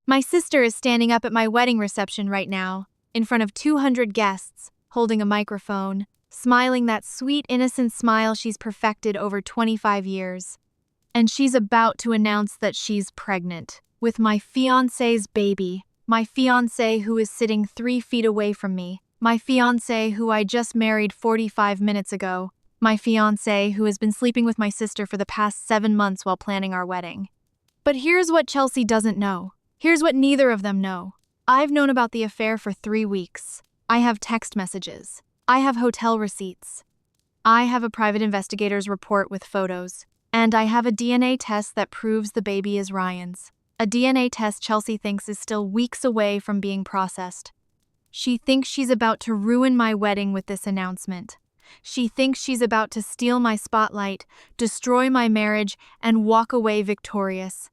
My sister is standing up at my wedding reception right now, in front of 200 guests, holding a microphone, smiling that sweet, innocent smile she's perfected over 25 years. And she's about to announce that she's pregnant with my fiancé's baby. My fiancé who is sitting 3 feet away from me. My fiancé who I just married 45 minutes ago. My fiancé who has been sleeping with my sister for the past 7 months while planning our wedding. But here's what Chelsea doesn't know. Here's what neither of them know. I've known about the affair for 3 weeks. I have text messages. I have hotel receipts. I have a private investigator's report with photos. And I have a DNA test that proves the baby is Ryan's. A DNA test Chelsea thinks is still weeks away from being processed. She thinks she's about to ruin my wedding with this announcement. She thinks she's about to steal my spotlight, destroy my marriage, and walk away victorious.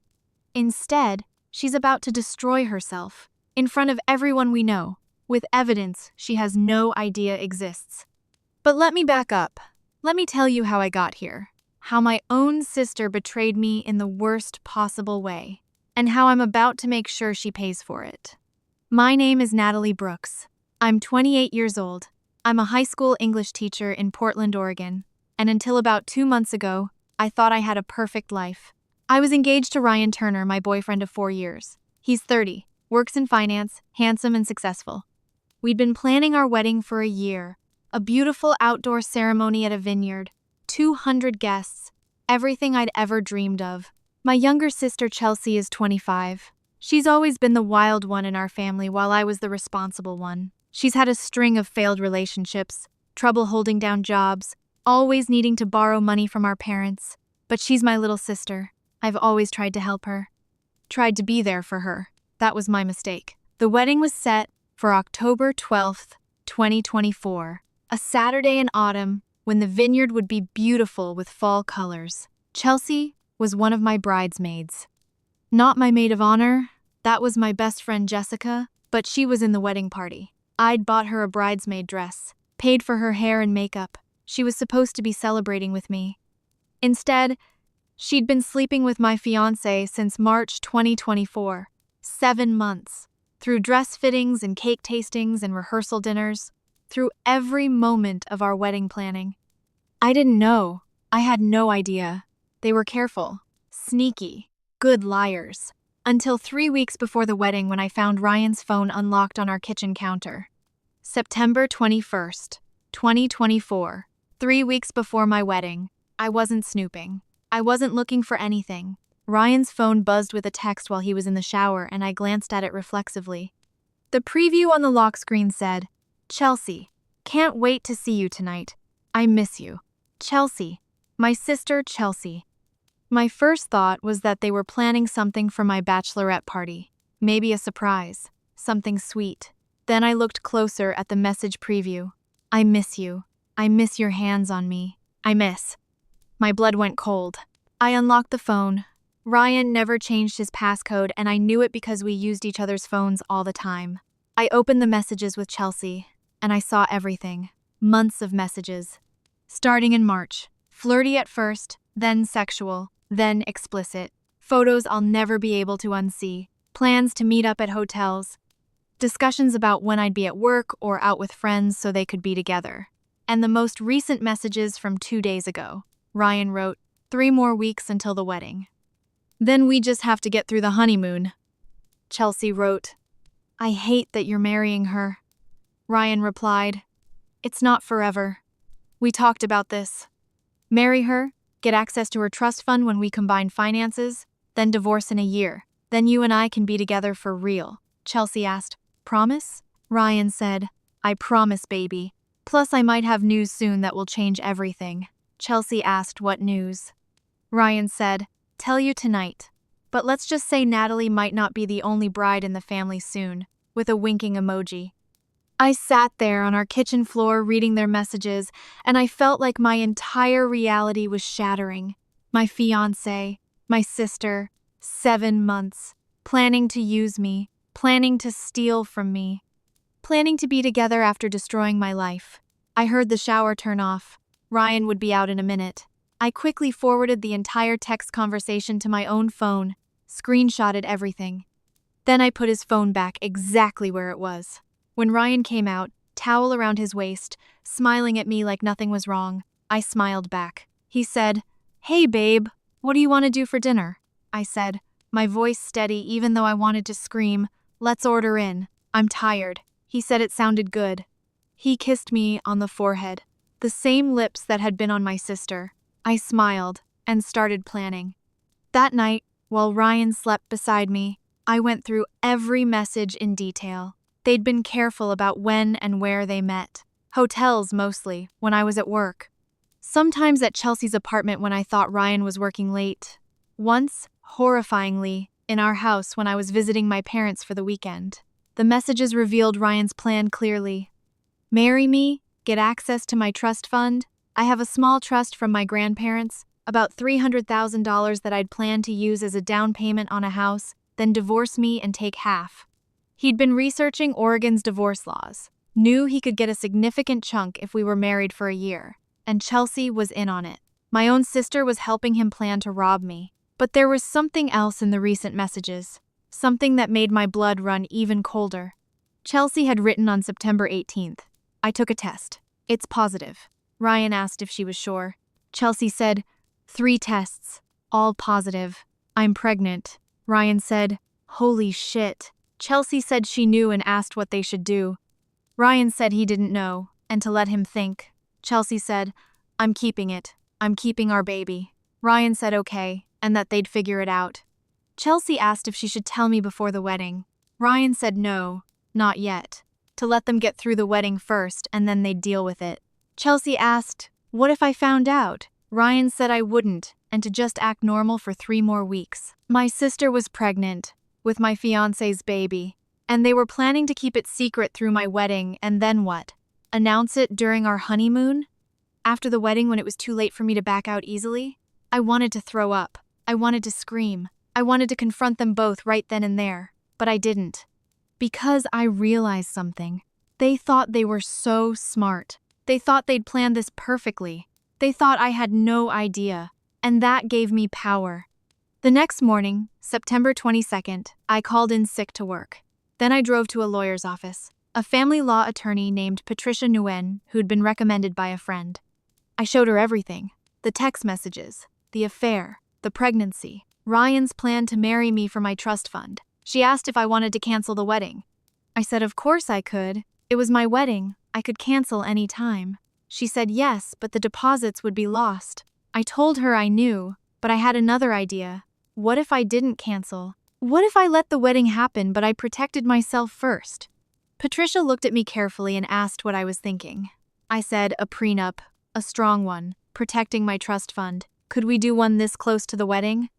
Instead, she's about to destroy herself, in front of everyone we know, with evidence she has no idea exists. But let me back up. Let me tell you how I got here. How my own sister betrayed me in the worst possible way, and how I'm about to make sure she pays for it. My name is Natalie Brooks. I'm 28 years old. I'm a high school English teacher in Portland, Oregon, and until about 2 months ago, I thought I had a perfect life. I was engaged to Ryan Turner, my boyfriend of 4 years. He's 30, works in finance, handsome and successful. We'd been planning our wedding for a year, a beautiful outdoor ceremony at a vineyard, 200 guests, everything I'd ever dreamed of. My younger sister Chelsea is 25. She's always been the wild one in our family while I was the responsible one. She's had a string of failed relationships, trouble holding down jobs, always needing to borrow money from our parents. But she's my little sister. I've always tried to help her. Tried to be there for her. That was my mistake. The wedding was set for October 12th, 2024, a Saturday in autumn when the vineyard would be beautiful with fall colors. Chelsea was one of my bridesmaids. Not my maid of honor, that was my best friend Jessica, but she was in the wedding party. I'd bought her a bridesmaid dress, paid for her hair and makeup. She was supposed to be celebrating with me. Instead, she'd been sleeping with my fiancé since March 2024, 7 months, through dress fittings and cake tastings and rehearsal dinners, through every moment of our wedding planning. I didn't know. I had no idea. They were careful, sneaky, good liars. Until 3 weeks before the wedding when I found Ryan's phone unlocked on our kitchen counter. September 21st, 2024, 3 weeks before my wedding. I wasn't snooping. I wasn't looking for anything. Ryan's phone buzzed with a text while he was in the shower and I glanced at it reflexively. The preview on the lock screen said, "Chelsea, can't wait to see you tonight. I miss you. Chelsea, my sister Chelsea." My first thought was that they were planning something for my bachelorette party. Maybe a surprise. Something sweet. Then I looked closer at the message preview. "I miss you. I miss your hands on me. I miss." My blood went cold. I unlocked the phone. Ryan never changed his passcode and I knew it because we used each other's phones all the time. I opened the messages with Chelsea and I saw everything. Months of messages. Starting in March. Flirty at first, then sexual, then explicit. Photos I'll never be able to unsee. Plans to meet up at hotels. Discussions about when I'd be at work or out with friends so they could be together. And the most recent messages from 2 days ago. Ryan wrote, 3 more weeks until the wedding. Then we just have to get through the honeymoon. Chelsea wrote, "I hate that you're marrying her." Ryan replied, "It's not forever. We talked about this. Marry her, get access to her trust fund when we combine finances, then divorce in a year. Then you and I can be together for real." Chelsea asked, "Promise?" Ryan said, "I promise, baby. Plus I might have news soon that will change everything." Chelsea asked what news. Ryan said, "Tell you tonight. But let's just say Natalie might not be the only bride in the family soon," with a winking emoji. I sat there on our kitchen floor reading their messages, and I felt like my entire reality was shattering. My fiancé, my sister, 7 months, planning to use me, planning to steal from me, planning to be together after destroying my life. I heard the shower turn off. Ryan would be out in a minute. I quickly forwarded the entire text conversation to my own phone, screenshotted everything. Then I put his phone back exactly where it was. When Ryan came out, towel around his waist, smiling at me like nothing was wrong, I smiled back. He said, "Hey babe, what do you want to do for dinner?" I said, my voice steady even though I wanted to scream, "Let's order in. I'm tired." He said it sounded good. He kissed me on the forehead, the same lips that had been on my sister. I smiled and started planning. That night, while Ryan slept beside me, I went through every message in detail. They'd been careful about when and where they met. Hotels mostly, when I was at work. Sometimes at Chelsea's apartment when I thought Ryan was working late. Once, horrifyingly, in our house when I was visiting my parents for the weekend. The messages revealed Ryan's plan clearly. Marry me, get access to my trust fund. I have a small trust from my grandparents, about $300,000 that I'd planned to use as a down payment on a house, then divorce me and take half. He'd been researching Oregon's divorce laws, knew he could get a significant chunk if we were married for a year, and Chelsea was in on it. My own sister was helping him plan to rob me. But there was something else in the recent messages, something that made my blood run even colder. Chelsea had written on September 18th, "I took a test. It's positive." Ryan asked if she was sure. Chelsea said, "3 tests, all positive. I'm pregnant." Ryan said, "Holy shit." Chelsea said she knew and asked what they should do. Ryan said he didn't know, and to let him think. Chelsea said, "I'm keeping it. I'm keeping our baby." Ryan said okay, and that they'd figure it out. Chelsea asked if she should tell me before the wedding. Ryan said no, not yet. To let them get through the wedding first and then they'd deal with it. Chelsea asked, "What if I found out?" Ryan said I wouldn't, and to just act normal for 3 more weeks. My sister was pregnant, with my fiancé's baby, and they were planning to keep it secret through my wedding, and then what? Announce it during our honeymoon? After the wedding when it was too late for me to back out easily? I wanted to throw up. I wanted to scream. I wanted to confront them both right then and there, but I didn't. Because I realized something. They thought they were so smart. They thought they'd planned this perfectly. They thought I had no idea, and that gave me power. The next morning, September 22nd, I called in sick to work. Then I drove to a lawyer's office, a family law attorney named Patricia Nguyen, who'd been recommended by a friend. I showed her everything, the text messages, the affair, the pregnancy, Ryan's plan to marry me for my trust fund. She asked if I wanted to cancel the wedding. I said of course I could. It was my wedding. I could cancel any time. She said yes, but the deposits would be lost. I told her I knew, but I had another idea. What if I didn't cancel? What if I let the wedding happen but I protected myself first? Patricia looked at me carefully and asked what I was thinking. I said a prenup, a strong one, protecting my trust fund. Could we do one this close to the wedding?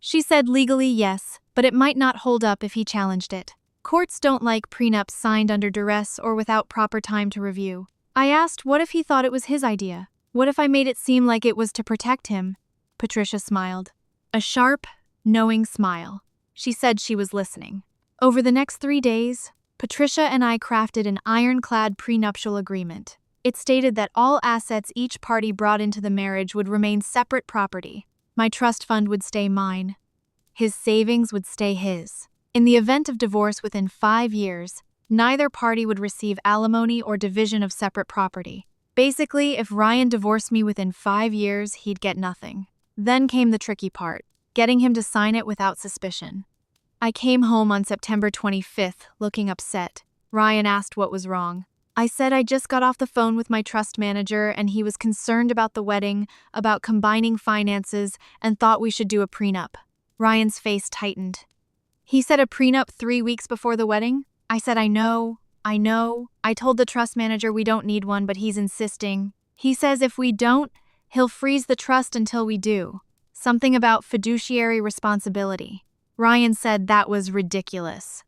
She said legally yes, but it might not hold up if he challenged it. Courts don't like prenups signed under duress or without proper time to review. I asked what if he thought it was his idea? What if I made it seem like it was to protect him? Patricia smiled. A sharp, knowing smile. She said she was listening. Over the next 3 days, Patricia and I crafted an ironclad prenuptial agreement. It stated that all assets each party brought into the marriage would remain separate property. My trust fund would stay mine. His savings would stay his. In the event of divorce within 5 years, neither party would receive alimony or division of separate property. Basically, if Ryan divorced me within 5 years, he'd get nothing. Then came the tricky part, getting him to sign it without suspicion. I came home on September 25th, looking upset. Ryan asked what was wrong. I said I just got off the phone with my trust manager and he was concerned about the wedding, about combining finances, and thought we should do a prenup. Ryan's face tightened. He said a prenup 3 weeks before the wedding? I said I know. I told the trust manager we don't need one, but he's insisting. He says if we don't, he'll freeze the trust until we do. Something about fiduciary responsibility. Ryan said that was ridiculous.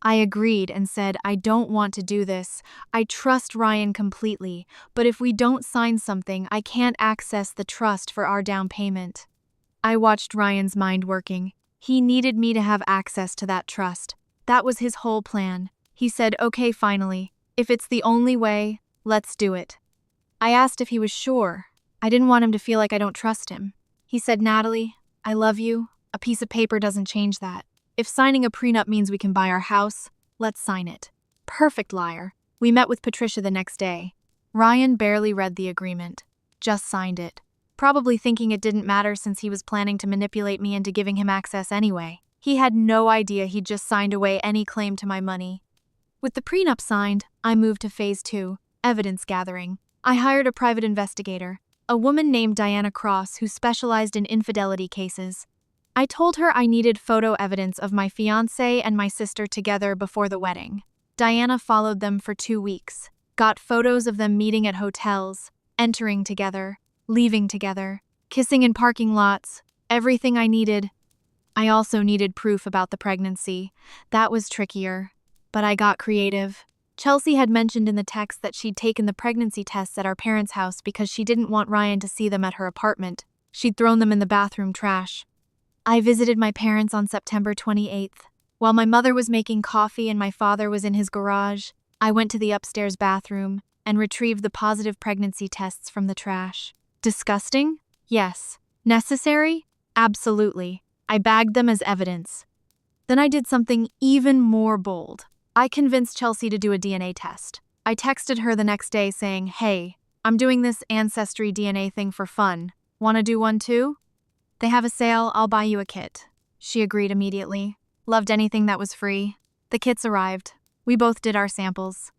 I agreed and said, I don't want to do this. I trust Ryan completely, but if we don't sign something, I can't access the trust for our down payment. I watched Ryan's mind working. He needed me to have access to that trust. That was his whole plan. He said, okay, finally. If it's the only way, let's do it. I asked if he was sure. I didn't want him to feel like I don't trust him. He said, Natalie, I love you. A piece of paper doesn't change that. If signing a prenup means we can buy our house, let's sign it. Perfect liar. We met with Patricia the next day. Ryan barely read the agreement. Just signed it. Probably thinking it didn't matter since he was planning to manipulate me into giving him access anyway. He had no idea he'd just signed away any claim to my money. With the prenup signed, I moved to phase 2, evidence gathering. I hired a private investigator, a woman named Diana Cross who specialized in infidelity cases. I told her I needed photo evidence of my fiancé and my sister together before the wedding. Diana followed them for 2 weeks, got photos of them meeting at hotels, entering together, leaving together, kissing in parking lots, everything I needed. I also needed proof about the pregnancy. That was trickier, but I got creative. Chelsea had mentioned in the text that she'd taken the pregnancy tests at our parents' house because she didn't want Ryan to see them at her apartment. She'd thrown them in the bathroom trash. I visited my parents on September 28th. While my mother was making coffee and my father was in his garage, I went to the upstairs bathroom and retrieved the positive pregnancy tests from the trash. Disgusting? Yes. Necessary? Absolutely. I bagged them as evidence. Then I did something even more bold. I convinced Chelsea to do a DNA test. I texted her the next day saying, "Hey, I'm doing this ancestry DNA thing for fun. Wanna do one too? They have a sale, I'll buy you a kit." She agreed immediately. Loved anything that was free. The kits arrived. We both did our samples.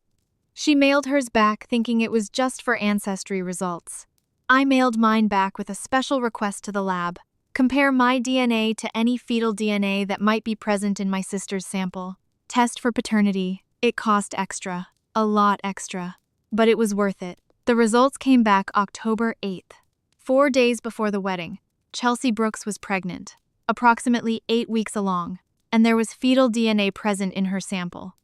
She mailed hers back thinking it was just for ancestry results. I mailed mine back with a special request to the lab. Compare my DNA to any fetal DNA that might be present in my sister's sample. Test for paternity. It cost extra. A lot extra. But it was worth it. The results came back October 8th. 4 days before the wedding, Chelsea Brooks was pregnant, approximately 8 weeks along, and there was fetal DNA present in her sample.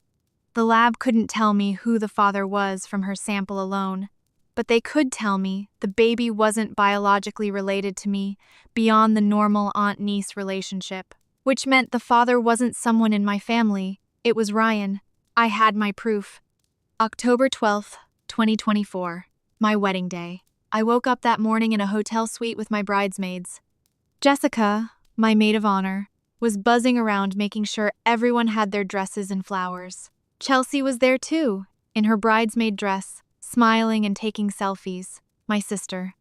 The lab couldn't tell me who the father was from her sample alone, but they could tell me the baby wasn't biologically related to me beyond the normal aunt-niece relationship, which meant the father wasn't someone in my family, it was Ryan. I had my proof. October 12th, 2024, my wedding day. I woke up that morning in a hotel suite with my bridesmaids. Jessica, my maid of honor, was buzzing around making sure everyone had their dresses and flowers. Chelsea was there too, in her bridesmaid dress, smiling and taking selfies. My sister.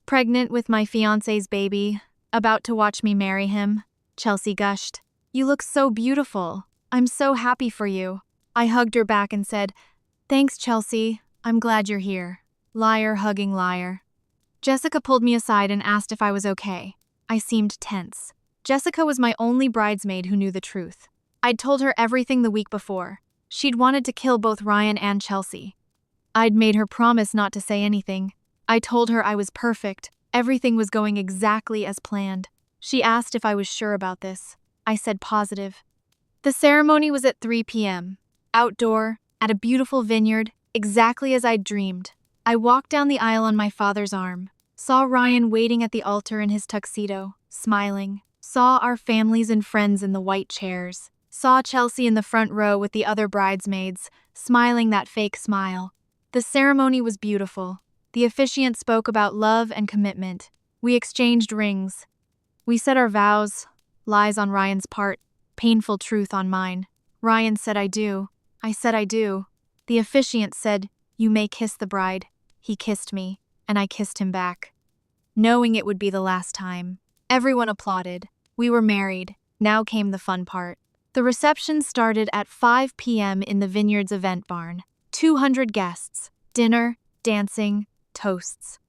Pregnant with my fiancé's baby, about to watch me marry him, Chelsea gushed, "You look so beautiful. I'm so happy for you." I hugged her back and said, "Thanks, Chelsea. I'm glad you're here." Liar hugging liar. Jessica pulled me aside and asked if I was okay. I seemed tense. Jessica was my only bridesmaid who knew the truth. I'd told her everything the week before. She'd wanted to kill both Ryan and Chelsea. I'd made her promise not to say anything. I told her I was perfect. Everything was going exactly as planned. She asked if I was sure about this. I said positive. The ceremony was at 3 p.m. Outdoor, at a beautiful vineyard, exactly as I'd dreamed. I walked down the aisle on my father's arm, saw Ryan waiting at the altar in his tuxedo, smiling, saw our families and friends in the white chairs, saw Chelsea in the front row with the other bridesmaids, smiling that fake smile. The ceremony was beautiful. The officiant spoke about love and commitment. We exchanged rings. We said our vows, lies on Ryan's part, painful truth on mine. Ryan said I do. I said I do. The officiant said, "You may kiss the bride." He kissed me, and I kissed him back, knowing it would be the last time. Everyone applauded. We were married. Now came the fun part. The reception started at 5 p.m. in the Vineyard's event barn. 200 guests, dinner, dancing, toasts.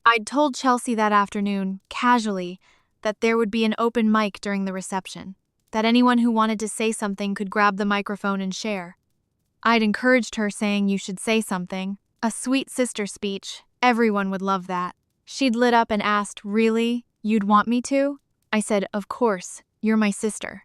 I'd told Chelsea that afternoon, casually, that there would be an open mic during the reception, that anyone who wanted to say something could grab the microphone and share. I'd encouraged her saying you should say something, a sweet sister speech, everyone would love that. She'd lit up and asked, "Really? You'd want me to?" I said, "Of course, you're my sister."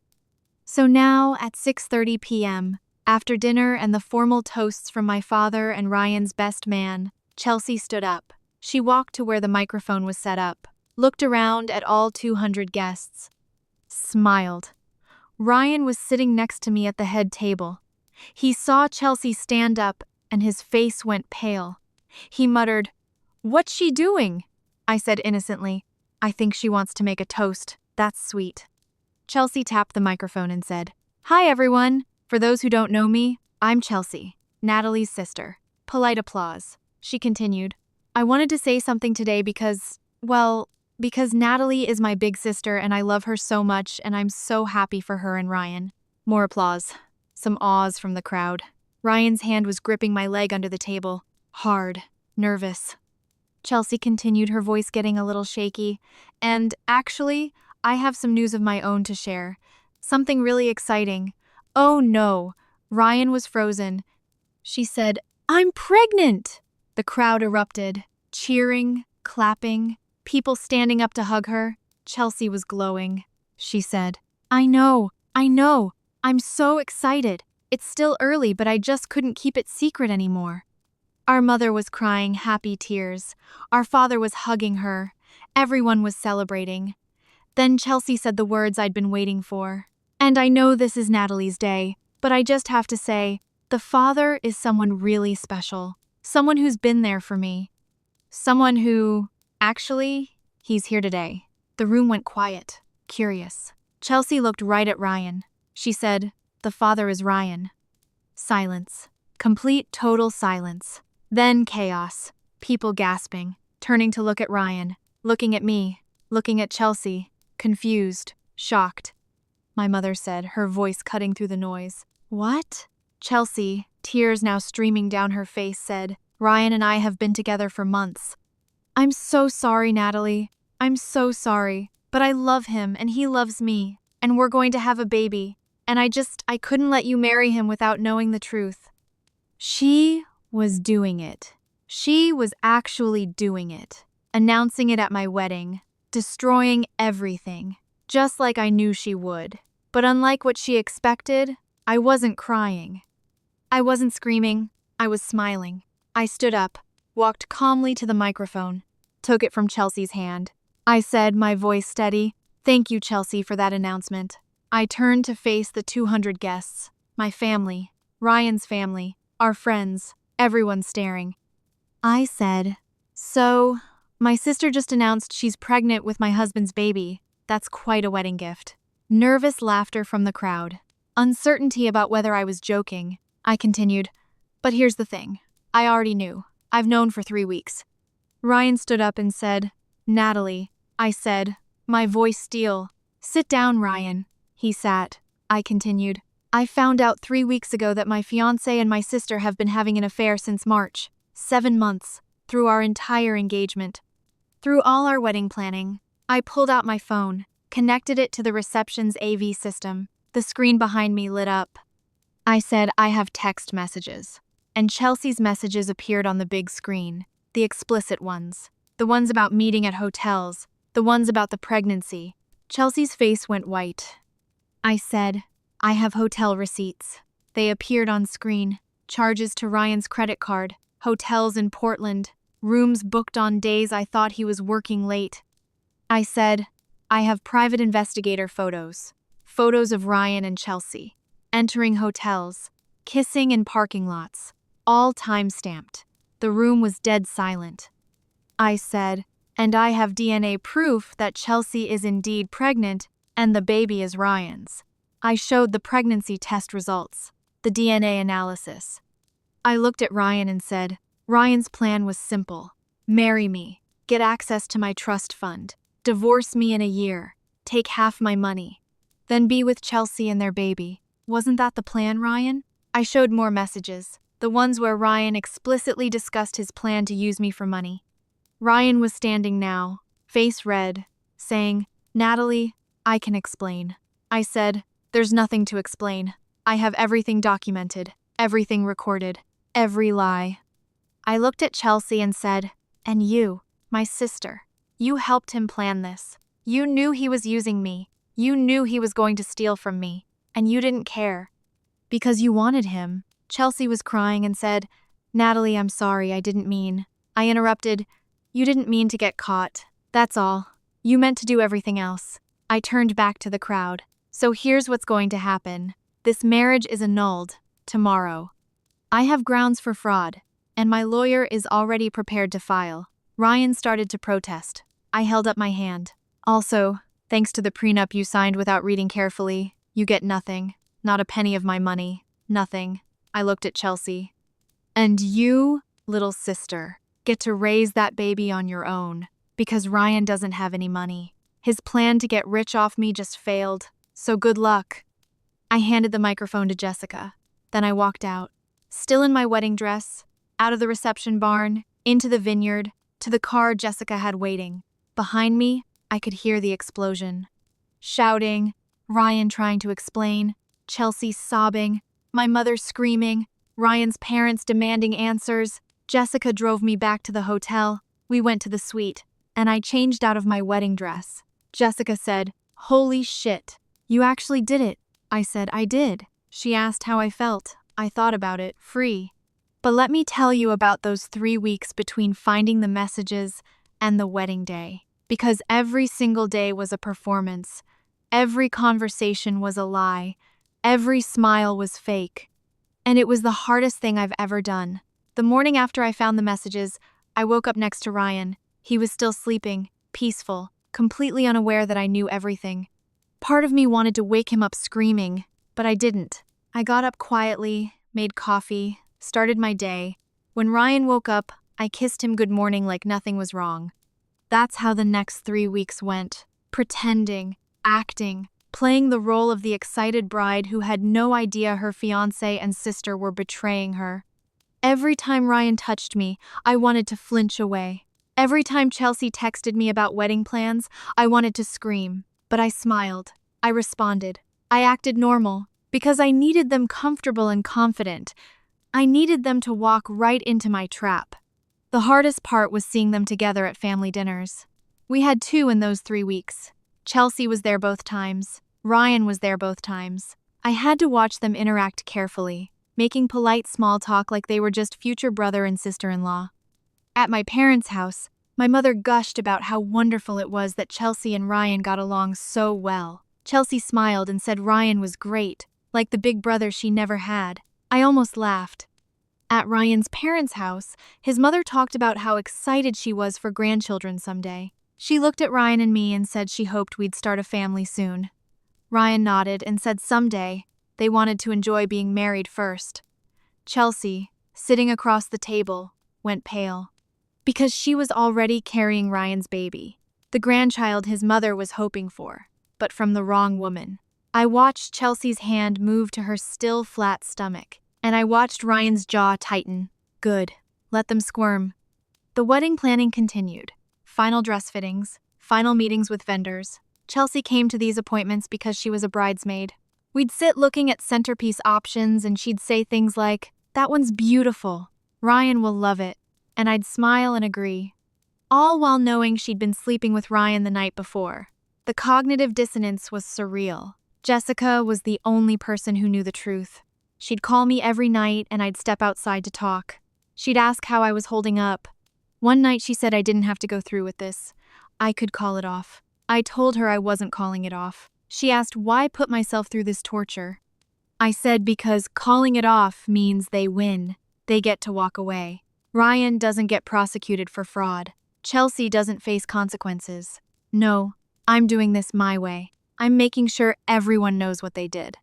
So now, at 6:30 p.m., after dinner and the formal toasts from my father and Ryan's best man, Chelsea stood up. She walked to where the microphone was set up, looked around at all 200 guests, smiled. Ryan was sitting next to me at the head table. He saw Chelsea stand up and his face went pale. He muttered, "What's she doing?" I said innocently, "I think she wants to make a toast. That's sweet." Chelsea tapped the microphone and said, "Hi everyone! For those who don't know me, I'm Chelsea, Natalie's sister." Polite applause. She continued, "I wanted to say something today because Natalie is my big sister and I love her so much and I'm so happy for her and Ryan." More applause. Some awes from the crowd. Ryan's hand was gripping my leg under the table. Hard. Nervous. Chelsea continued, her voice getting a little shaky. "And actually, I have some news of my own to share. Something really exciting." "Oh no." Ryan was frozen. She said, "I'm pregnant!" The crowd erupted, cheering, clapping, people standing up to hug her. Chelsea was glowing. She said, I know. I'm so excited. It's still early, but I just couldn't keep it secret anymore." Our mother was crying happy tears. Our father was hugging her. Everyone was celebrating. Then Chelsea said the words I'd been waiting for. "And I know this is Natalie's day, but I just have to say, the father is someone really special. Someone who's been there for me. Someone who, actually, he's here today." The room went quiet, curious. Chelsea looked right at Ryan. She said, "The father is Ryan." Silence. Complete, total silence. Then chaos. People gasping, turning to look at Ryan, looking at me, looking at Chelsea, confused, shocked. My mother said, her voice cutting through the noise, "What?" Chelsea, tears now streaming down her face, said, "Ryan and I have been together for months." "I'm so sorry, Natalie. I'm so sorry. But I love him and he loves me. And we're going to have a baby. And I couldn't let you marry him without knowing the truth." She was doing it. She was actually doing it. Announcing it at my wedding. Destroying everything. Just like I knew she would. But unlike what she expected, I wasn't crying. I wasn't screaming. I was smiling. I stood up, walked calmly to the microphone, took it from Chelsea's hand. I said, my voice steady, "Thank you, Chelsea, for that announcement." I turned to face the 200 guests, my family, Ryan's family, our friends, everyone staring. I said, "So, my sister just announced she's pregnant with my husband's baby. That's quite a wedding gift." Nervous laughter from the crowd. Uncertainty about whether I was joking. I continued, "But here's the thing. I already knew. I've known for 3 weeks." Ryan stood up and said, "Natalie," I said, my voice steel. "Sit down, Ryan." He sat. I continued, "I found out 3 weeks ago that my fiancé and my sister have been having an affair since March. 7 months, through our entire engagement. Through all our wedding planning." I pulled out my phone, connected it to the reception's AV system. The screen behind me lit up. I said, "I have text messages." And Chelsea's messages appeared on the big screen. The explicit ones. The ones about meeting at hotels. The ones about the pregnancy. Chelsea's face went white. I said, "I have hotel receipts." They appeared on screen. Charges to Ryan's credit card. Hotels in Portland. Rooms booked on days I thought he was working late. I said, "I have private investigator photos. Photos of Ryan and Chelsea. Entering hotels. Kissing in parking lots. All time-stamped." The room was dead silent. I said, "And I have DNA proof that Chelsea is indeed pregnant and the baby is Ryan's." I showed the pregnancy test results, the DNA analysis. I looked at Ryan and said, "Ryan's plan was simple. Marry me, get access to my trust fund, divorce me in a year, take half my money, then be with Chelsea and their baby. Wasn't that the plan, Ryan?" I showed more messages, the ones where Ryan explicitly discussed his plan to use me for money. Ryan was standing now, face red, saying, "Natalie, I can explain." I said, "There's nothing to explain. I have everything documented, everything recorded, every lie." I looked at Chelsea and said, "And you, my sister, you helped him plan this. You knew he was using me. You knew he was going to steal from me. And you didn't care. Because you wanted him." Chelsea was crying and said, "Natalie, I'm sorry, I didn't mean." I interrupted, "You didn't mean to get caught. That's all. You meant to do everything else." I turned back to the crowd. "So here's what's going to happen. This marriage is annulled, tomorrow. I have grounds for fraud, and my lawyer is already prepared to file." Ryan started to protest. I held up my hand. "Also, Thanks to the prenup you signed without reading carefully, you get nothing. Not a penny of my money. Nothing. I looked at Chelsea. And you, little sister, get to raise that baby on your own, because Ryan doesn't have any money. His plan to get rich off me just failed, so good luck. I handed the microphone to Jessica. Then I walked out, still in my wedding dress, out of the reception barn, into the vineyard, to the car Jessica had waiting. Behind me, I could hear the explosion. Shouting, Ryan trying to explain, Chelsea sobbing, my mother screaming, Ryan's parents demanding answers. Jessica drove me back to the hotel. We went to the suite, and I changed out of my wedding dress. Jessica said, "Holy shit, you actually did it." I said, "I did." She asked how I felt. I thought about it, free. But let me tell you about those 3 weeks between finding the messages and the wedding day. Because every single day was a performance. Every conversation was a lie. Every smile was fake. And it was the hardest thing I've ever done. The morning after I found the messages, I woke up next to Ryan. He was still sleeping, peaceful, completely unaware that I knew everything. Part of me wanted to wake him up screaming, but I didn't. I got up quietly, made coffee, started my day. When Ryan woke up, I kissed him good morning like nothing was wrong. That's how the next 3 weeks went. Pretending, acting, playing the role of the excited bride who had no idea her fiancé and sister were betraying her. Every time Ryan touched me, I wanted to flinch away. Every time Chelsea texted me about wedding plans, I wanted to scream. But I smiled. I responded. I acted normal, because I needed them comfortable and confident. I needed them to walk right into my trap. The hardest part was seeing them together at family dinners. We had 2 in those 3 weeks. Chelsea was there both times. Ryan was there both times. I had to watch them interact carefully, making polite small talk like they were just future brother and sister-in-law. At my parents' house, my mother gushed about how wonderful it was that Chelsea and Ryan got along so well. Chelsea smiled and said Ryan was great, like the big brother she never had. I almost laughed. At Ryan's parents' house, his mother talked about how excited she was for grandchildren someday. She looked at Ryan and me and said she hoped we'd start a family soon. Ryan nodded and said someday they wanted to enjoy being married first. Chelsea, sitting across the table, went pale, because she was already carrying Ryan's baby, the grandchild his mother was hoping for, but from the wrong woman. I watched Chelsea's hand move to her still flat stomach, and I watched Ryan's jaw tighten. Good. Let them squirm. The wedding planning continued. Final dress fittings, final meetings with vendors. Chelsea came to these appointments because she was a bridesmaid. We'd sit looking at centerpiece options and she'd say things like, "That one's beautiful. Ryan will love it." And I'd smile and agree. All while knowing she'd been sleeping with Ryan the night before. The cognitive dissonance was surreal. Jessica was the only person who knew the truth. She'd call me every night and I'd step outside to talk. She'd ask how I was holding up. One night she said I didn't have to go through with this. I could call it off. I told her I wasn't calling it off. She asked why put myself through this torture. I said because calling it off means they win. They get to walk away. Ryan doesn't get prosecuted for fraud. Chelsea doesn't face consequences. No, I'm doing this my way. I'm making sure everyone knows what they did.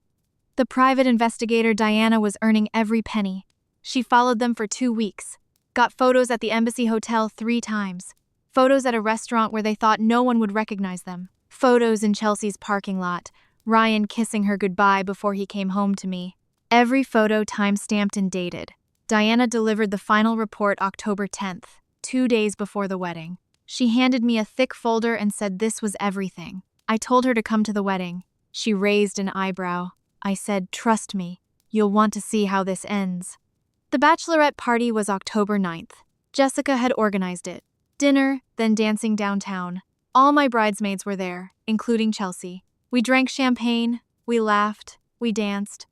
The private investigator Diana was earning every penny. She followed them for 2 weeks. Got photos at the Embassy Hotel 3 times. Photos at a restaurant where they thought no one would recognize them. Photos in Chelsea's parking lot. Ryan kissing her goodbye before he came home to me. Every photo time-stamped and dated. Diana delivered the final report October 10th, 2 days before the wedding. She handed me a thick folder and said this was everything. I told her to come to the wedding. She raised an eyebrow. I said, "Trust me, you'll want to see how this ends." The bachelorette party was October 9th. Jessica had organized it. Dinner, then dancing downtown. All my bridesmaids were there, including Chelsea. We drank champagne, we laughed, we danced.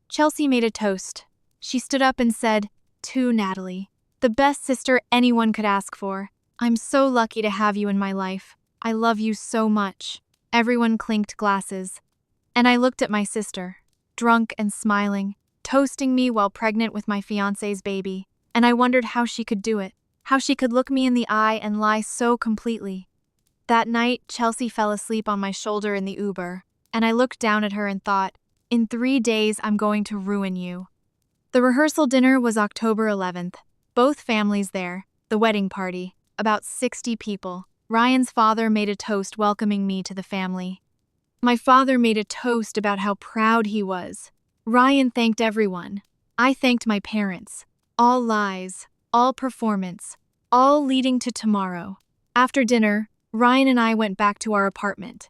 Chelsea made a toast. She stood up and said, "To Natalie, the best sister anyone could ask for. I'm so lucky to have you in my life. I love you so much." Everyone clinked glasses. And I looked at my sister, drunk and smiling, toasting me while pregnant with my fiancé's baby. And I wondered how she could do it, how she could look me in the eye and lie so completely. That night, Chelsea fell asleep on my shoulder in the Uber, and I looked down at her and thought, in 3 days I'm going to ruin you. The rehearsal dinner was October 11th. Both families there, the wedding party, about 60 people. Ryan's father made a toast welcoming me to the family. My father made a toast about how proud he was. Ryan thanked everyone. I thanked my parents. All lies, all performance, all leading to tomorrow. After dinner, Ryan and I went back to our apartment.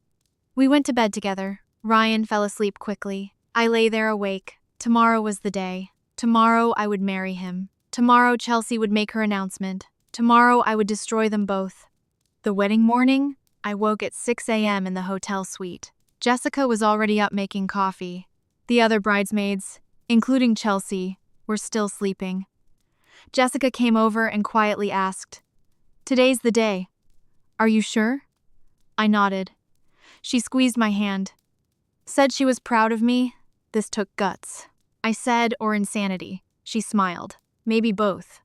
We went to bed together. Ryan fell asleep quickly. I lay there awake. Tomorrow was the day. Tomorrow I would marry him. Tomorrow Chelsea would make her announcement. Tomorrow I would destroy them both. The wedding morning, I woke at 6 a.m. in the hotel suite. Jessica was already up making coffee. The other bridesmaids, including Chelsea, were still sleeping. Jessica came over and quietly asked, "Today's the day. Are you sure?" I nodded. She squeezed my hand. Said she was proud of me. This took guts. I said, or insanity. She smiled. Maybe both.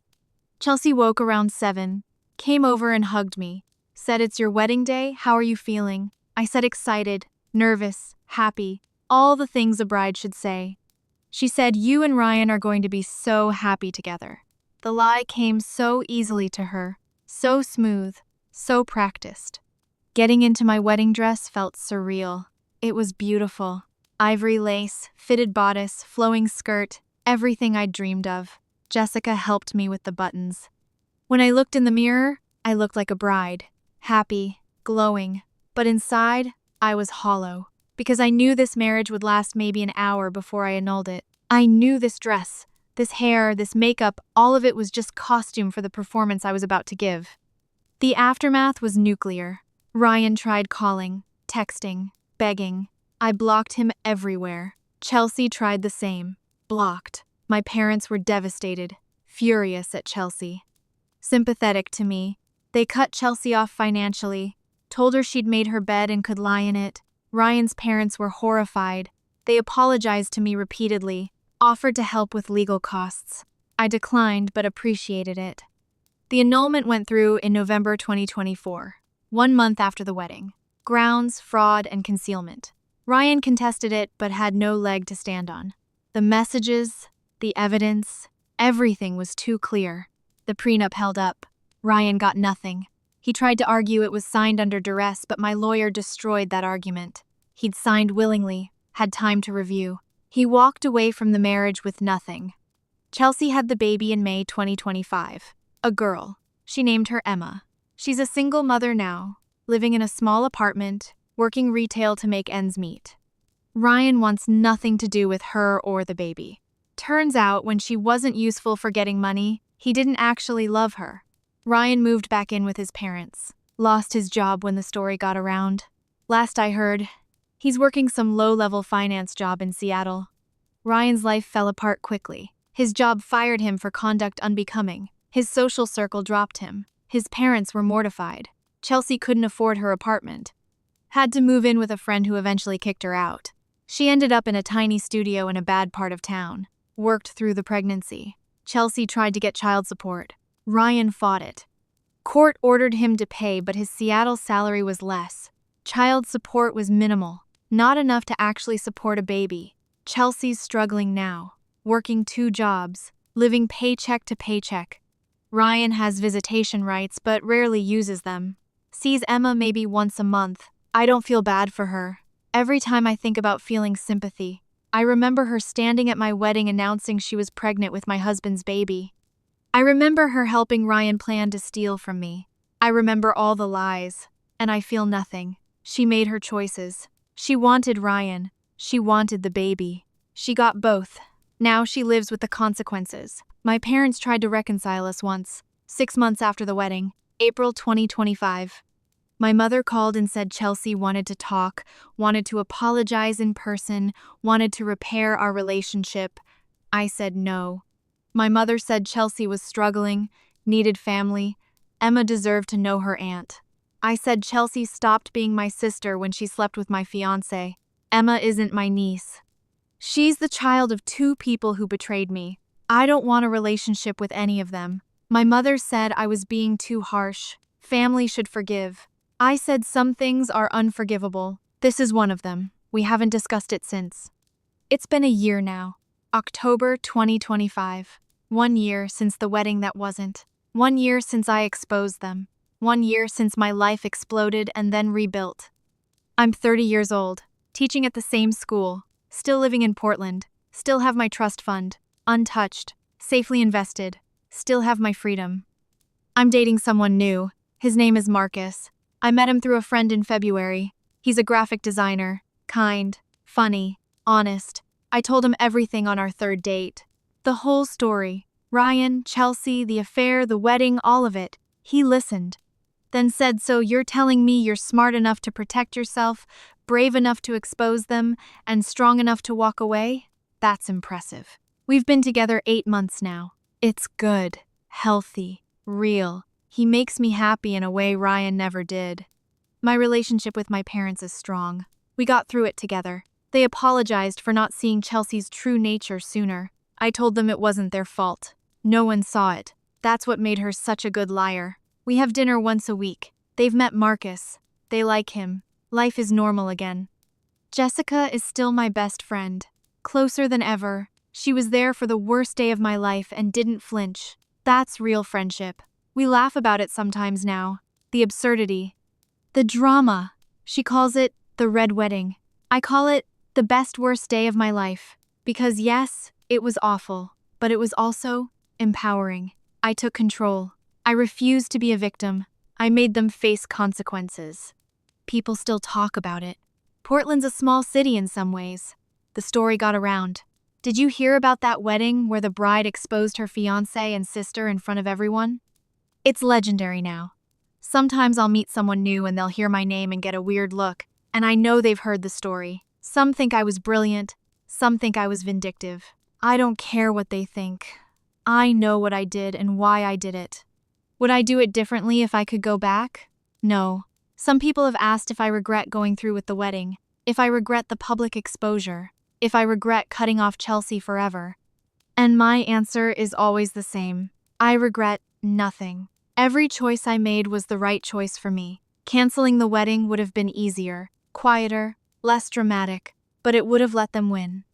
Chelsea woke around 7, came over and hugged me. Said, "It's your wedding day, how are you feeling?" I said excited, nervous, happy, all the things a bride should say. She said, "You and Ryan are going to be so happy together." The lie came so easily to her, so smooth, so practiced. Getting into my wedding dress felt surreal. It was beautiful. Ivory lace, fitted bodice, flowing skirt, everything I'd dreamed of. Jessica helped me with the buttons. When I looked in the mirror, I looked like a bride, happy, glowing, but inside, I was hollow, because I knew this marriage would last maybe an hour before I annulled it. I knew this dress, this hair, this makeup, all of it was just costume for the performance I was about to give. The aftermath was nuclear. Ryan tried calling, texting, begging. I blocked him everywhere. Chelsea tried the same. Blocked. My parents were devastated, furious at Chelsea. Sympathetic to me, they cut Chelsea off financially, told her she'd made her bed and could lie in it. Ryan's parents were horrified. They apologized to me repeatedly, offered to help with legal costs. I declined but appreciated it. The annulment went through in November 2024, 1 month after the wedding. Grounds, fraud, and concealment. Ryan contested it but had no leg to stand on. The messages, the evidence, everything was too clear. The prenup held up. Ryan got nothing. He tried to argue it was signed under duress, but my lawyer destroyed that argument. He'd signed willingly, had time to review. He walked away from the marriage with nothing. Chelsea had the baby in May 2025. A girl. She named her Emma. She's a single mother now, living in a small apartment, working retail to make ends meet. Ryan wants nothing to do with her or the baby. Turns out, when she wasn't useful for getting money, he didn't actually love her. Ryan moved back in with his parents. Lost his job when the story got around. Last I heard, he's working some low-level finance job in Seattle. Ryan's life fell apart quickly. His job fired him for conduct unbecoming. His social circle dropped him. His parents were mortified. Chelsea couldn't afford her apartment. Had to move in with a friend who eventually kicked her out. She ended up in a tiny studio in a bad part of town. Worked through the pregnancy. Chelsea tried to get child support. Ryan fought it. Court ordered him to pay, but his Seattle salary was less. Child support was minimal, not enough to actually support a baby. Chelsea's struggling now, working 2 jobs, living paycheck to paycheck. Ryan has visitation rights but rarely uses them. Sees Emma maybe once a month. I don't feel bad for her. Every time I think about feeling sympathy, I remember her standing at my wedding announcing she was pregnant with my husband's baby. I remember her helping Ryan plan to steal from me. I remember all the lies, and I feel nothing. She made her choices. She wanted Ryan. She wanted the baby. She got both. Now she lives with the consequences. My parents tried to reconcile us once, 6 months after the wedding, April 2025. My mother called and said Chelsea wanted to talk, wanted to apologize in person, wanted to repair our relationship. I said no. My mother said Chelsea was struggling, needed family. Emma deserved to know her aunt. I said Chelsea stopped being my sister when she slept with my fiancé. Emma isn't my niece. She's the child of 2 people who betrayed me. I don't want a relationship with any of them. My mother said I was being too harsh. Family should forgive. I said some things are unforgivable. This is one of them. We haven't discussed it since. It's been a year now. October 2025. 1 year since the wedding that wasn't. 1 year since I exposed them. 1 year since my life exploded and then rebuilt. I'm 30 years old, teaching at the same school, still living in Portland, still have my trust fund, untouched, safely invested, still have my freedom. I'm dating someone new. His name is Marcus. I met him through a friend in February. He's a graphic designer, kind, funny, honest. I told him everything on our third date. The whole story. Ryan, Chelsea, the affair, the wedding, all of it. He listened. Then said, "So you're telling me you're smart enough to protect yourself, brave enough to expose them, and strong enough to walk away? That's impressive. We've been together 8 months now. It's good, healthy, real. He makes me happy in a way Ryan never did. My relationship with my parents is strong. We got through it together. They apologized for not seeing Chelsea's true nature sooner. I told them it wasn't their fault. No one saw it. That's what made her such a good liar. We have dinner once a week. They've met Marcus. They like him. Life is normal again. Jessica is still my best friend. Closer than ever. She was there for the worst day of my life and didn't flinch. That's real friendship. We laugh about it sometimes now. The absurdity. The drama. She calls it the red wedding. I call it the best worst day of my life. Because yes, it was awful, but it was also empowering. I took control. I refused to be a victim. I made them face consequences. People still talk about it. Portland's a small city in some ways. The story got around. Did you hear about that wedding where the bride exposed her fiancé and sister in front of everyone? It's legendary now. Sometimes I'll meet someone new and they'll hear my name and get a weird look, and I know they've heard the story. Some think I was brilliant, some think I was vindictive. I don't care what they think. I know what I did and why I did it. Would I do it differently if I could go back? No. Some people have asked if I regret going through with the wedding, if I regret the public exposure, if I regret cutting off Chelsea forever. And my answer is always the same. I regret nothing. Every choice I made was the right choice for me. Canceling the wedding would have been easier, quieter, less dramatic, but it would have let them win.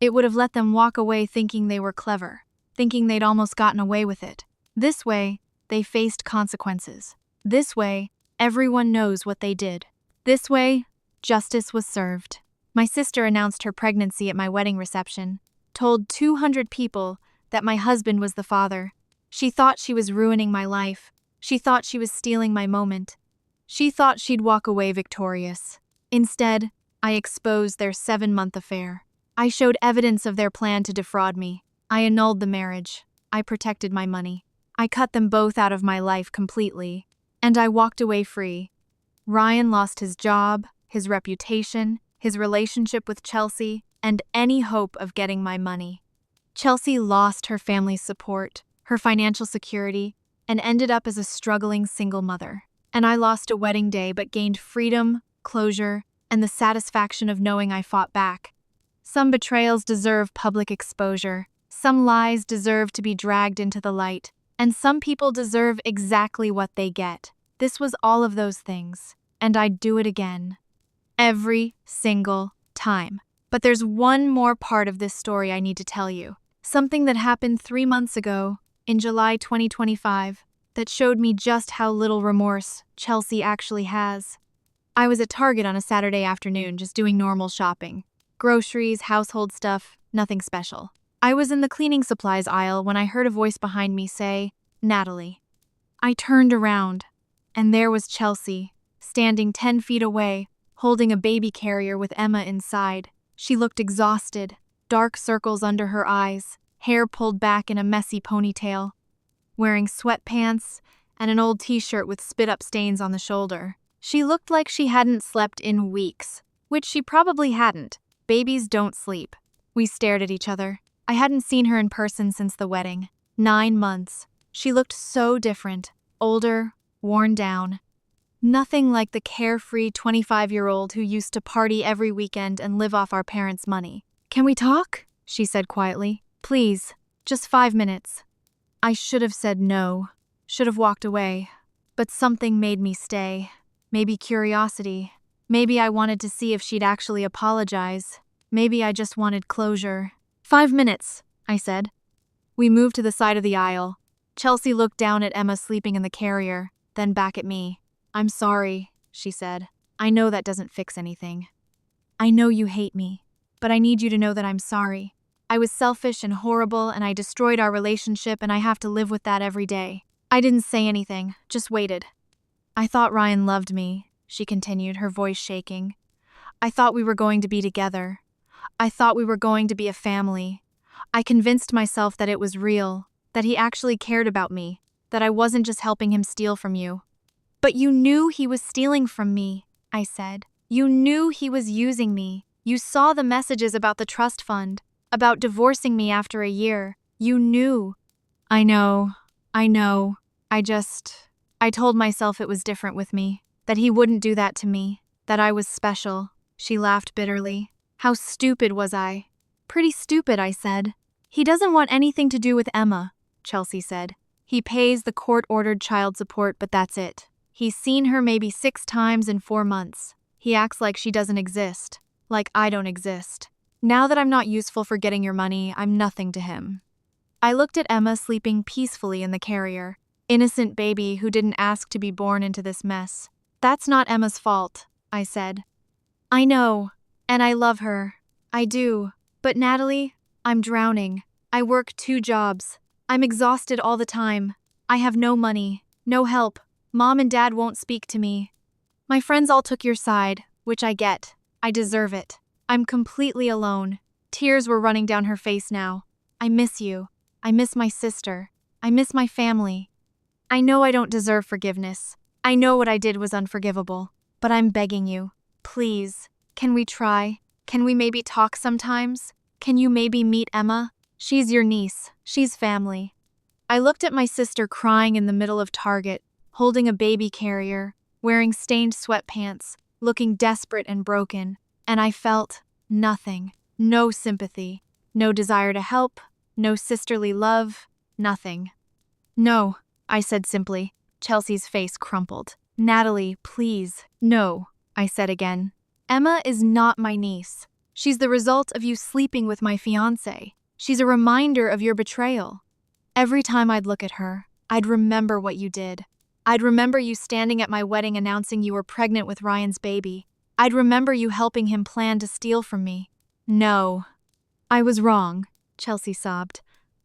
It would have let them walk away thinking they were clever, thinking they'd almost gotten away with it. This way, they faced consequences. This way, everyone knows what they did. This way, justice was served. My sister announced her pregnancy at my wedding reception, told 200 people that my husband was the father. She thought she was ruining my life. She thought she was stealing my moment. She thought she'd walk away victorious. Instead, I exposed their 7-month affair. I showed evidence of their plan to defraud me. I annulled the marriage. I protected my money. I cut them both out of my life completely. And I walked away free. Ryan lost his job, his reputation, his relationship with Chelsea, and any hope of getting my money. Chelsea lost her family's support, her financial security, and ended up as a struggling single mother. And I lost a wedding day but gained freedom, closure, and the satisfaction of knowing I fought back. Some betrayals deserve public exposure, some lies deserve to be dragged into the light, and some people deserve exactly what they get. This was all of those things, and I'd do it again. Every single time. But there's one more part of this story I need to tell you. Something that happened 3 months ago, in July 2025, that showed me just how little remorse Chelsea actually has. I was at Target on a Saturday afternoon just doing normal shopping. Groceries, household stuff, nothing special. I was in the cleaning supplies aisle when I heard a voice behind me say, "Natalie." I turned around, and there was Chelsea, standing 10 feet away, holding a baby carrier with Emma inside. She looked exhausted, dark circles under her eyes, hair pulled back in a messy ponytail, wearing sweatpants and an old t-shirt with spit-up stains on the shoulder. She looked like she hadn't slept in weeks, which she probably hadn't. Babies don't sleep. We stared at each other. I hadn't seen her in person since the wedding. 9 months. She looked so different, older, worn down. Nothing like the carefree 25-year-old who used to party every weekend and live off our parents' money. "Can we talk?" she said quietly. "Please, just 5 minutes." I should have said no, should have walked away, but something made me stay. Maybe curiosity. Maybe I wanted to see if she'd actually apologize. Maybe I just wanted closure. 5 minutes, I said. We moved to the side of the aisle. Chelsea looked down at Emma sleeping in the carrier, then back at me. I'm sorry, she said. I know that doesn't fix anything. I know you hate me, but I need you to know that I'm sorry. I was selfish and horrible, and I destroyed our relationship, and I have to live with that every day. I didn't say anything, just waited. I thought Ryan loved me, she continued, her voice shaking. I thought we were going to be together. I thought we were going to be a family. I convinced myself that it was real, that he actually cared about me, that I wasn't just helping him steal from you. But you knew he was stealing from me, I said. You knew he was using me. You saw the messages about the trust fund, about divorcing me after a year. You knew. I know. I told myself it was different with me, that he wouldn't do that to me, that I was special. She laughed bitterly. How stupid was I? Pretty stupid, I said. He doesn't want anything to do with Emma, Chelsea said. He pays the court-ordered child support, but that's it. He's seen her maybe 6 times in 4 months. He acts like she doesn't exist, like I don't exist. Now that I'm not useful for getting your money, I'm nothing to him. I looked at Emma sleeping peacefully in the carrier. Innocent baby who didn't ask to be born into this mess. That's not Emma's fault, I said. I know, and I love her. I do. But Natalie, I'm drowning. I work 2 jobs. I'm exhausted all the time. I have no money, no help. Mom and Dad won't speak to me. My friends all took your side, which I get. I deserve it. I'm completely alone. Tears were running down her face now. I miss you. I miss my sister. I miss my family. I know I don't deserve forgiveness. I know what I did was unforgivable. But I'm begging you. Please, can we try? Can we maybe talk sometimes? Can you maybe meet Emma? She's your niece. She's family. I looked at my sister crying in the middle of Target, holding a baby carrier, wearing stained sweatpants, looking desperate and broken, and I felt nothing. No sympathy, no desire to help, no sisterly love, nothing. No, I said simply. Chelsea's face crumpled. Natalie, please. No, I said again. Emma is not my niece. She's the result of you sleeping with my fiancé. She's a reminder of your betrayal. Every time I'd look at her, I'd remember what you did. I'd remember you standing at my wedding announcing you were pregnant with Ryan's baby. I'd remember you helping him plan to steal from me. No. I was wrong, Chelsea sobbed.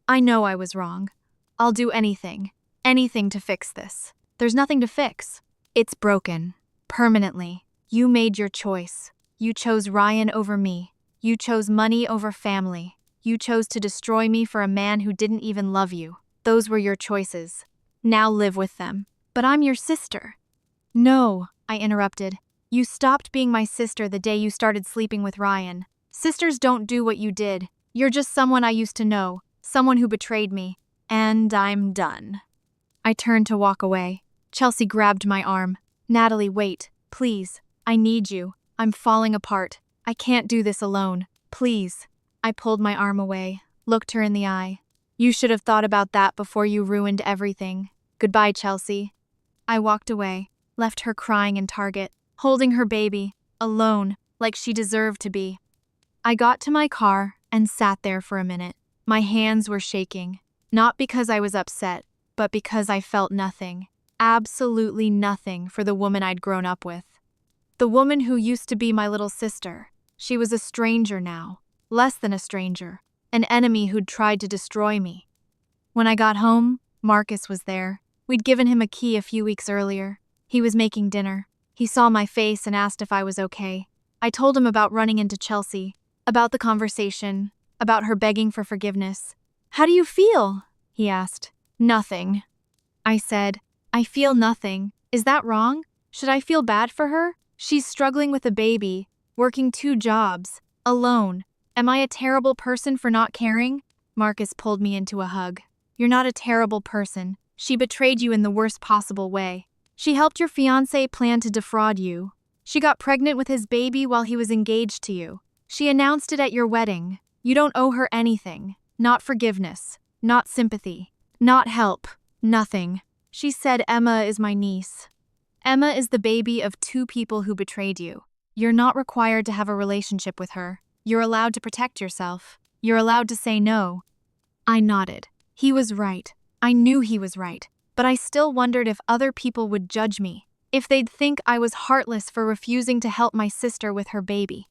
I know I was wrong. I'll do anything to fix this. There's nothing to fix. It's broken. Permanently. You made your choice. You chose Ryan over me. You chose money over family. You chose to destroy me for a man who didn't even love you. Those were your choices. Now live with them. But I'm your sister. No, I interrupted. You stopped being my sister the day you started sleeping with Ryan. Sisters don't do what you did. You're just someone I used to know, someone who betrayed me. And I'm done. I turned to walk away. Chelsea grabbed my arm. Natalie, wait, please. I need you. I'm falling apart. I can't do this alone. Please. I pulled my arm away, looked her in the eye. You should have thought about that before you ruined everything. Goodbye, Chelsea. I walked away, left her crying in Target, holding her baby, alone, like she deserved to be. I got to my car and sat there for a minute. My hands were shaking, not because I was upset, but because I felt nothing, absolutely nothing for the woman I'd grown up with. The woman who used to be my little sister. She was a stranger now, less than a stranger, an enemy who'd tried to destroy me. When I got home, Marcus was there. We'd given him a key a few weeks earlier. He was making dinner. He saw my face and asked if I was okay. I told him about running into Chelsea, about the conversation, about her begging for forgiveness. How do you feel? He asked. Nothing. I said, I feel nothing. Is that wrong? Should I feel bad for her? She's struggling with a baby, working 2 jobs, alone. Am I a terrible person for not caring? Marcus pulled me into a hug. You're not a terrible person. She betrayed you in the worst possible way. She helped your fiancé plan to defraud you. She got pregnant with his baby while he was engaged to you. She announced it at your wedding. You don't owe her anything. Not forgiveness. Not sympathy. Not help. Nothing. She said Emma is my niece. Emma is the baby of two people who betrayed you. You're not required to have a relationship with her. You're allowed to protect yourself. You're allowed to say no." I nodded. He was right. I knew he was right. But I still wondered if other people would judge me, if they'd think I was heartless for refusing to help my sister with her baby.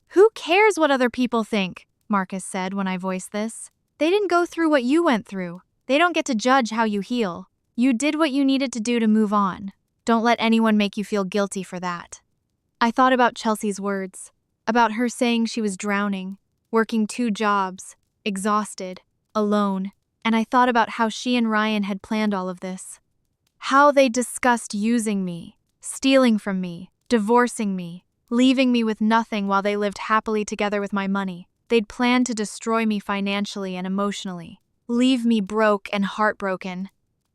"Who cares what other people think?" Marcus said when I voiced this. "They didn't go through what you went through. They don't get to judge how you heal. You did what you needed to do to move on. Don't let anyone make you feel guilty for that." I thought about Chelsea's words, about her saying she was drowning, working 2 jobs, exhausted, alone, and I thought about how she and Ryan had planned all of this. How they discussed using me, stealing from me, divorcing me, leaving me with nothing while they lived happily together with my money. They'd planned to destroy me financially and emotionally, leave me broke and heartbroken.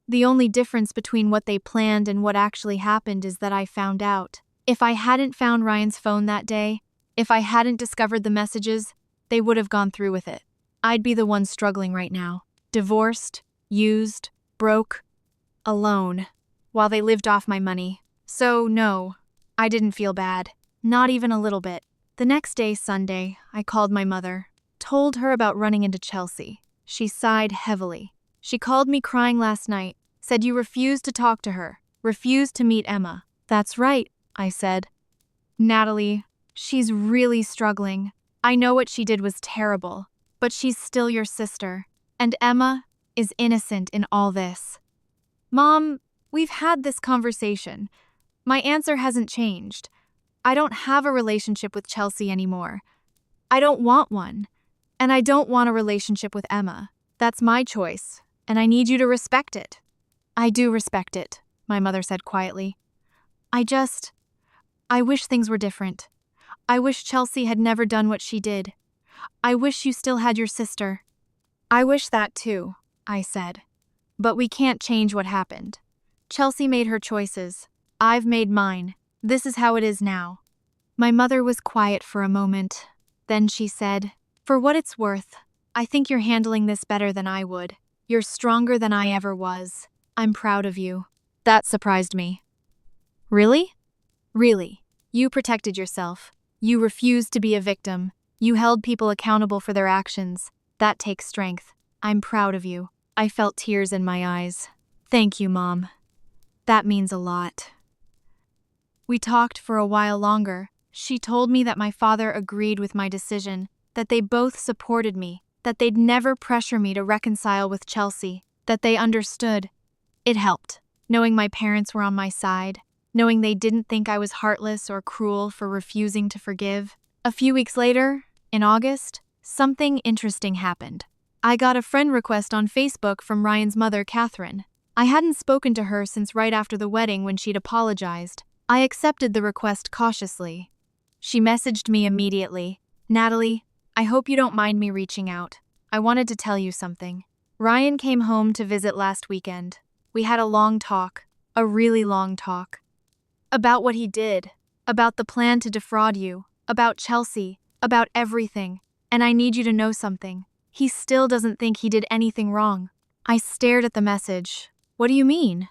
The only difference between what they planned and what actually happened is that I found out. If I hadn't found Ryan's phone that day, if I hadn't discovered the messages, they would have gone through with it. I'd be the one struggling right now, divorced, used, broke, alone, while they lived off my money. So no, I didn't feel bad, not even a little bit. The next day, Sunday, I called my mother, told her about running into Chelsea. She sighed heavily. She called me crying last night, said you refused to talk to her, refused to meet Emma. "That's right," I said. "Natalie, she's really struggling. I know what she did was terrible, but she's still your sister, and Emma is innocent in all this." "Mom, we've had this conversation. My answer hasn't changed. I don't have a relationship with Chelsea anymore. I don't want one, and I don't want a relationship with Emma. That's my choice, and I need you to respect it." "I do respect it," my mother said quietly. I wish things were different. I wish Chelsea had never done what she did. I wish you still had your sister." "I wish that too," I said. "But we can't change what happened. Chelsea made her choices. I've made mine. This is how it is now." My mother was quiet for a moment. Then she said, "For what it's worth, I think you're handling this better than I would. You're stronger than I ever was. I'm proud of you." That surprised me. "Really?" "Really. You protected yourself. You refused to be a victim. You held people accountable for their actions. That takes strength. I'm proud of you." I felt tears in my eyes. "Thank you, Mom. That means a lot." We talked for a while longer. She told me that my father agreed with my decision, that they both supported me, that they'd never pressure me to reconcile with Chelsea, that they understood. It helped, knowing my parents were on my side, knowing they didn't think I was heartless or cruel for refusing to forgive. A few weeks later, in August, something interesting happened. I got a friend request on Facebook from Ryan's mother, Catherine. I hadn't spoken to her since right after the wedding when she'd apologized. I accepted the request cautiously. She messaged me immediately. "Natalie, I hope you don't mind me reaching out. I wanted to tell you something. Ryan came home to visit last weekend. We had a long talk, a really long talk. About what he did, about the plan to defraud you, about Chelsea, about everything. And I need you to know something. He still doesn't think he did anything wrong." I stared at the message. "What do you mean?"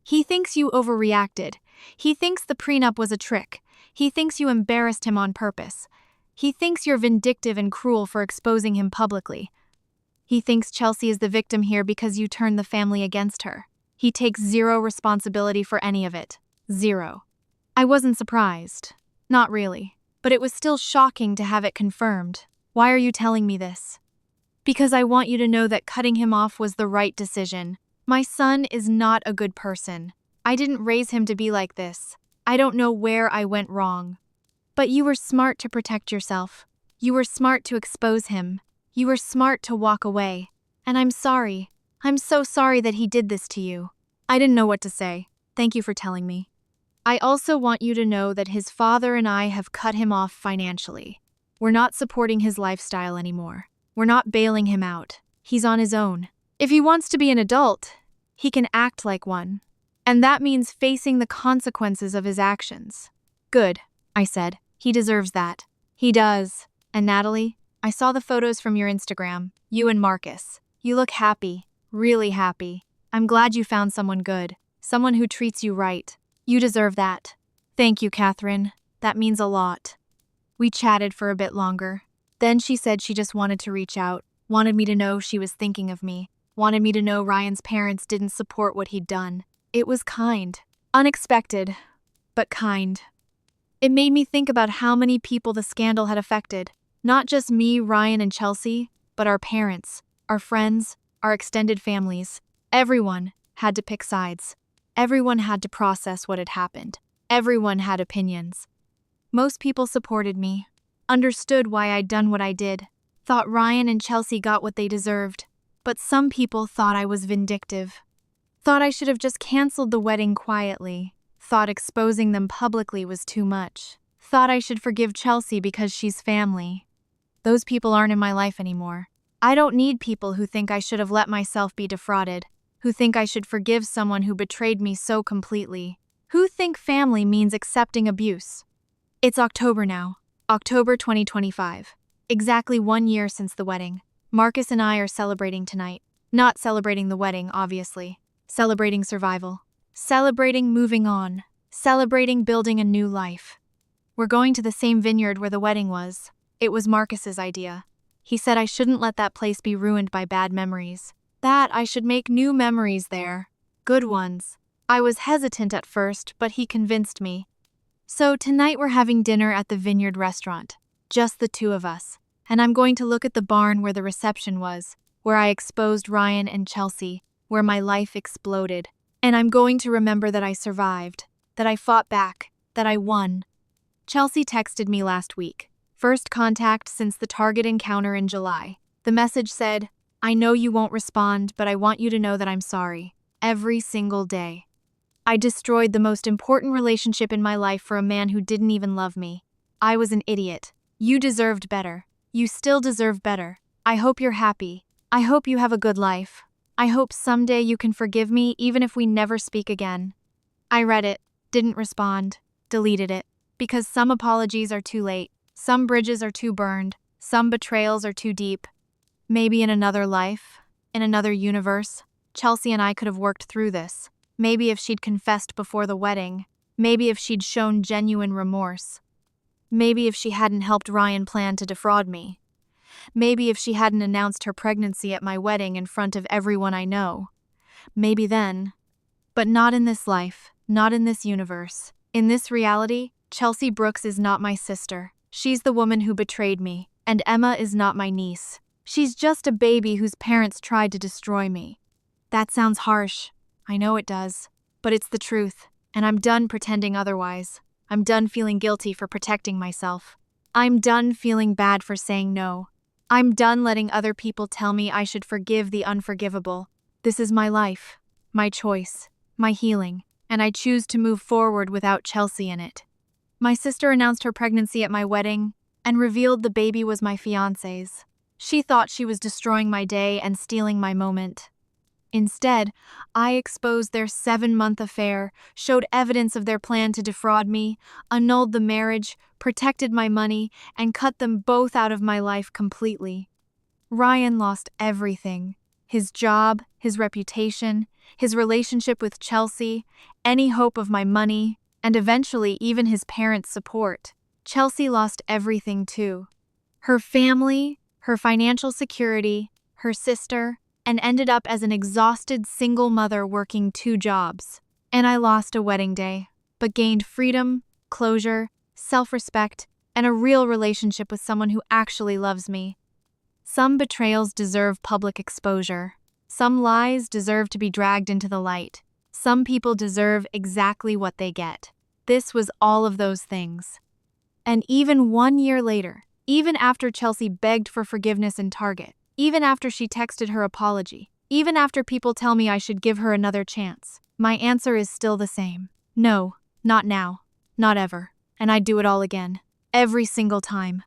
"He thinks you overreacted. He thinks the prenup was a trick. He thinks you embarrassed him on purpose. He thinks you're vindictive and cruel for exposing him publicly. He thinks Chelsea is the victim here because you turned the family against her. He takes zero responsibility for any of it. Zero." I wasn't surprised. Not really. But it was still shocking to have it confirmed. "Why are you telling me this?" "Because I want you to know that cutting him off was the right decision. My son is not a good person. I didn't raise him to be like this. I don't know where I went wrong. But you were smart to protect yourself. You were smart to expose him. You were smart to walk away. And I'm sorry. I'm so sorry that he did this to you." I didn't know what to say. "Thank you for telling me. I also want you to know that his father and I have cut him off financially. We're not supporting his lifestyle anymore. We're not bailing him out. He's on his own. If he wants to be an adult, he can act like one. And that means facing the consequences of his actions." "Good," I said. "He deserves that." "He does. And Natalie, I saw the photos from your Instagram, you and Marcus. You look happy, really happy. I'm glad you found someone good, someone who treats you right. You deserve that. Thank you, Catherine. That means a lot. We chatted for a bit longer. Then she said she just wanted to reach out, wanted me to know she was thinking of me, wanted me to know Ryan's parents didn't support what he'd done. It was kind. Unexpected, but kind. It made me think about how many people the scandal had affected. Not just me, Ryan, and Chelsea, but our parents, our friends, our extended families. Everyone had to pick sides. Everyone had to process what had happened. Everyone had opinions. Most people supported me, understood why I'd done what I did, thought Ryan and Chelsea got what they deserved. But some people thought I was vindictive. Thought I should have just canceled the wedding quietly. Thought exposing them publicly was too much. Thought I should forgive Chelsea because she's family. Those people aren't in my life anymore. I don't need people who think I should have let myself be defrauded, who think I should forgive someone who betrayed me so completely, who think family means accepting abuse. It's October now, October 2025. Exactly 1 year since the wedding. Marcus and I are celebrating tonight. Not celebrating the wedding, obviously. Celebrating survival. Celebrating moving on. Celebrating building a new life. We're going to the same vineyard where the wedding was. It was Marcus's idea. He said I shouldn't let that place be ruined by bad memories. That I should make new memories there. Good ones. I was hesitant at first, but he convinced me. So tonight we're having dinner at the Vineyard restaurant. Just the two of us. And I'm going to look at the barn where the reception was, where I exposed Ryan and Chelsea, where my life exploded. And I'm going to remember that I survived, that I fought back, that I won. Chelsea texted me last week. First contact since the Target encounter in July. The message said, "I know you won't respond, but I want you to know that I'm sorry. Every single day. I destroyed the most important relationship in my life for a man who didn't even love me. I was an idiot. You deserved better. You still deserve better. I hope you're happy. I hope you have a good life. I hope someday you can forgive me even if we never speak again." I read it, didn't respond, deleted it, because some apologies are too late. Some bridges are too burned. Some betrayals are too deep. Maybe in another life, in another universe, Chelsea and I could have worked through this. Maybe if she'd confessed before the wedding. Maybe if she'd shown genuine remorse. Maybe if she hadn't helped Ryan plan to defraud me. Maybe if she hadn't announced her pregnancy at my wedding in front of everyone I know. Maybe then. But not in this life, not in this universe. In this reality, Chelsea Brooks is not my sister. She's the woman who betrayed me, and Emma is not my niece. She's just a baby whose parents tried to destroy me. That sounds harsh. I know it does. But it's the truth, and I'm done pretending otherwise. I'm done feeling guilty for protecting myself. I'm done feeling bad for saying no. I'm done letting other people tell me I should forgive the unforgivable. This is my life, my choice, my healing, and I choose to move forward without Chelsea in it. My sister announced her pregnancy at my wedding and revealed the baby was my fiancé's. She thought she was destroying my day and stealing my moment. Instead, I exposed their 7-month affair, showed evidence of their plan to defraud me, annulled the marriage, protected my money, and cut them both out of my life completely. Ryan lost everything. His job, his reputation, his relationship with Chelsea, any hope of my money, and eventually even his parents' support. Chelsea lost everything too. Her family, her financial security, her sister, and ended up as an exhausted single mother working 2 jobs. And I lost a wedding day, but gained freedom, closure, self-respect, and a real relationship with someone who actually loves me. Some betrayals deserve public exposure. Some lies deserve to be dragged into the light. Some people deserve exactly what they get. This was all of those things. And even 1 year later, even after Chelsea begged for forgiveness in Target, even after she texted her apology, even after people tell me I should give her another chance, my answer is still the same. No, not now, not ever. And I'd do it all again. Every single time.